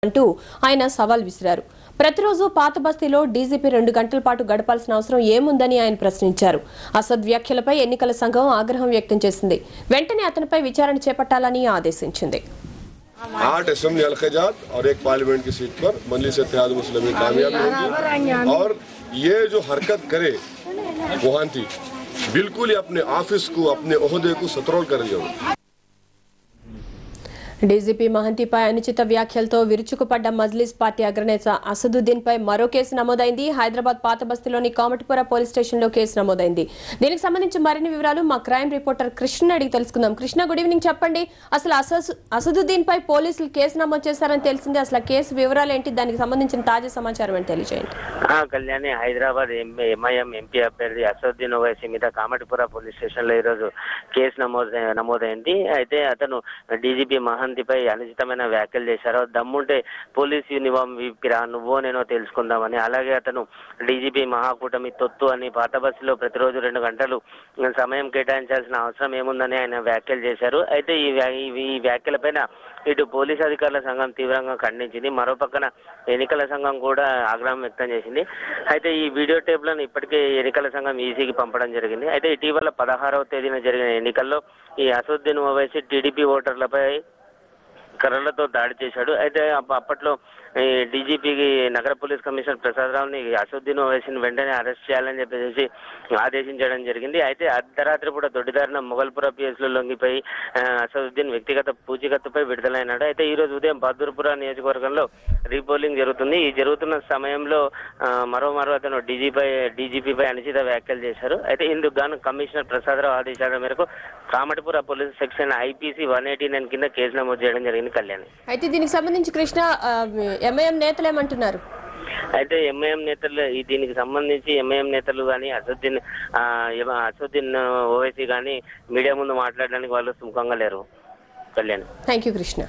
అంటూ ఆయన సవాల్ విసిరారు. ప్రతిరోజు పాత బస్తీలో డీజీపీ 2 గంటల పాటు గడపాల్సిన అవసరం ఏముందని ఆయన ప్రశ్నించారు. అసద్ వ్యాఖ్యలపై ఎన్నికల సంఘం ఆగ్రహం వ్యక్తం చేసింది. వెంటనే అతనిపై విచారణ చేపట్టాలని ఆదేశించింది. 8 असेंबली हल्के-जात और 1 पार्लियामेंट की सीट पर मजलिस इत्तेहाद मुस्लिमीन कामयाबी होगी और ये जो हरकत करे मोहंती बिल्कुल ही अपने ऑफिस को अपने ओहदे को सतरोल कर लिया। డీజీపీ మహంతిపై అనుచిత వ్యాఖ్యలతో విరుచుకుపడ్డ మజ్లిస్ పార్టీ అగ్రనేత అసదుద్దీన్ పై మరో కేసు నమోదైంది. హైదరాబాద్ పాత బస్తీలోని కామటిపుర పోలీస్ స్టేషన్ లో కేసు నమోదైంది. దీనికి సంబంధించి మరిన్ని వివరాలు మా క్రైమ్ రిపోర్టర్ కృష్ణ అడిగి తెలుసుకుందాం. Krishna, good evening. చెప్పండి, అసలు అసదుద్దీన్ పై పోలీసులు కేసు నమోదు చేశారని తెలిసింది. అసలు కేసు వివరాలు ఏంటి, దానికి సంబంధించిన తాజా సమాచారం ఏంటి తెలియజేయండి. కళ్యాణి, హైదరాబాద్ ఎంఐఎం ఎంపీ అభ్యర్థి అసదుద్దీన్ ఓవైసీ మీద కామటిపుర పోలీస్ స్టేషన్ లో ఈరోజు కేసు నమోదైంది. అయితే అతను డీజీపీ మహంతిపై అనుచితమైన వ్యాఖ్యలు చేశారు. దమ్ముంటే పోలీస్ యూనిఫామ్ విప్పిరా, నువ్వో నేనో తెలుసుకుందామని, అలాగే అతను డీజీపీ మహాకూటమి తొత్తు అని పాత బస్సులో ప్రతిరోజు 2 గంటలు సమయం కేటాయించాల్సిన అవసరం ఏముందని ఆయన వ్యాఖ్యలు చేశారు. అయితే ఈ వ్యాఖ్యలపైన ఇటు పోలీస్ అధికారుల సంఘం తీవ్రంగా ఖండించింది. మరోపక్కన ఎన్నికల సంఘం కూడా ఆగ్రహం వ్యక్తం చేసింది. అయితే ఈ వీడియో టేప్లను ఇప్పటికే ఎన్నికల సంఘం ఈసీకి పంపడం జరిగింది. అయితే ఇటీవల 16వ తేదీన జరిగిన ఎన్నికల్లో ఈ అసదుద్దీన్ ఓవైసీ టీడీపీ ఓటర్లపై కర్రలతో దాడి చేశాడు. అయితే అప్పట్లో డీజీపీకి నగర పోలీస్ కమిషనర్ ప్రసాద్ రావుని అసదుద్దీన్ ఓవైసీని వెంటనే అరెస్ట్ చేయాలని చెప్పేసి ఆదేశించడం జరిగింది. అయితే అర్ధరాత్రి కూడా దొడ్డిదారిన మొగల్పుర పిఎస్లో లొంగిపోయి అసదుద్దీన్ వ్యక్తిగత పూచీకత్తుపై విడుదలైనాడు. అయితే ఈ రోజు ఉదయం బహదూర్పుర నియోజకవర్గంలో రీపోలింగ్ జరుగుతుంది. ఈ జరుగుతున్న సమయంలో మరో అతను డీజీపీపై అనుచిత వ్యాఖ్యలు చేశారు. అయితే ఇందుకు గాను కమిషనర్ ప్రసాద్ రావు ఆదేశాల మేరకు కామటిపుర పోలీస్ సెక్షన్ ఐపీసీ 189 కింద కేసు నమోదు చేయడం జరిగింది. కళ్యాణ్, అయితే దీనికి సంబంధించి కృష్ణ ఎంఐఎం నేతలు ఏమంటున్నారు? అయితే ఎంఐఎం నేతలు దీనికి సంబంధించి ఎంఐఎం నేతలు కానీ అసదుద్దీన్ ఓవైసీ కానీ మీడియా ముందు మాట్లాడడానికి వాళ్ళు సుముఖంగా లేరు. Kalyan, thank you Krishna.